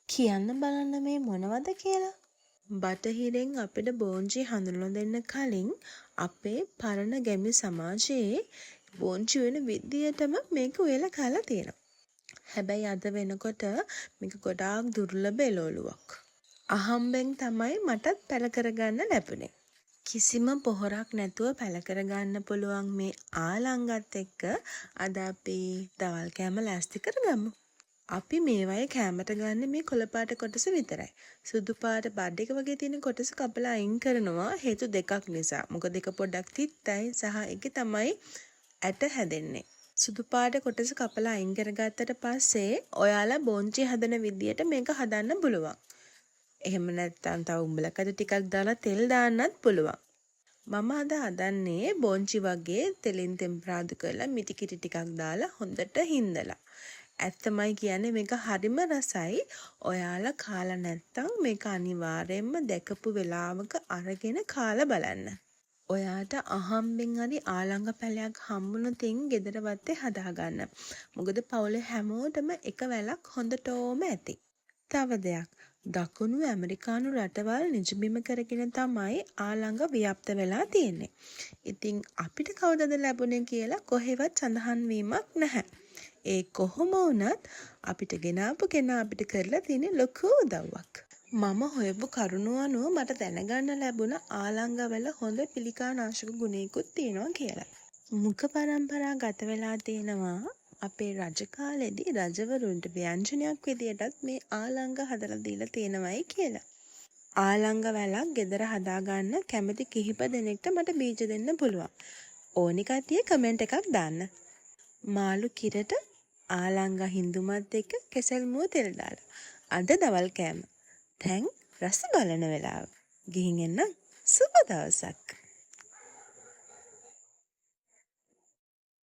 කියන්න බලන්න මේ මොනවද කියලා. බටහිරෙන් අපිට බෝංචි හඳුන්වලා දෙන්න කලින් අපේ පරණ ගැමි සමාජයේ බෝංචි වෙන විදියටම මේක උයලා කාලා තියෙනවා. හැබැයි අද වෙනකොට මේක ගොඩාක් දුර්ලභ එළවලුවක්. අහම්බෙන් තමයි මටත් පැල කරගන්න ලැබුණේ. කිසිම පොහොරක් නැතුව පැල කරගන්න පුළුවන් මේ ආලංගත් එක්ක අද අපි දවල් කෑම ලෑස්ති කරගමු. අපි මේවයේ කැමරට ගන්න මේ කොළ පාට කොටස විතරයි. සුදු පාට බඩ එක වගේ තියෙන කොටස කපලා අයින් කරනවා හේතු දෙකක් නිසා. මොකද ඒක පොඩ්ඩක් තිත්තයි සහ ඒකේ තමයි ඇට හැදෙන්නේ. සුදු පාට කොටස කපලා අයින් කරගත්තට පස්සේ ඔයාලා බෝංචි හදන විදියට මේක හදන්න පුළුවන්. එහෙම නැත්නම් තව උඹලකට ටිකක් දාලා තෙල් දාන්නත් පුළුවන්. මම අද හදන්නේ බෝංචි වගේ තෙලින් තෙම්පරාදු කරලා මිටි කිරි ටිකක් දාලා හොඳට හින්දලා. ඇත්තමයි කියන්නේ මේක හරිම රසයි. ඔයාලා කාලා නැත්තම් මේක අනිවාර්යයෙන්ම දැකපු වෙලාවක අරගෙන කාලා බලන්න. ඔයාට අහම්බෙන් හරි ආලංග පැලයක් හම්බුනොතින් ගෙදර වත්තේ හදාගන්න. මොකද පවුලේ හැමෝටම එක වැලක් හොඳටම ඇති. තව දෙයක්. දකුණු ඇමරිකානු රටවල් නිජබිම කරගෙන තමයි ආලංග ව්‍යාප්ත වෙලා තියෙන්නේ. ඉතින් අපිට කවදද ලැබුණේ කියලා කොහෙවත් සඳහන් වීමක් නැහැ. ඒ කොහොම වුණත් අපිට ගෙනාපු කෙනා අපිට කරලා තියෙන ලොකු උදව්වක්. මම හොයපු කරුණු අනුව මට දැනගන්න ලැබුණ ආලංගවල හොඳ පිළිකානාශක ගුණයකුත් තියෙනවා කියලා. මුඛ පරම්පරා ගත වෙලා තියෙනවා අපේ රජ කාලෙදී රජවරුන්ට ව්‍යංජනයක් විදියටත් මේ ආලංග හදලා දීලා තියෙනවයි කියලා. ආලංග වැලක් ගෙදර හදාගන්න කැමති කිහිප දෙනෙක්ට මට බීජ දෙන්න පුළුවන්. ඕනි කට්ටිය කමෙන්ට් එකක් දාන්න. මාළු කිරට ආලංග හිඳුමත් එක්ක කෙසෙල් මුව තෙල් දාලා. අද දවල් කෑම. දැන් රස බලන වෙලාව. ගිහින් එන්න සුබ දවසක්.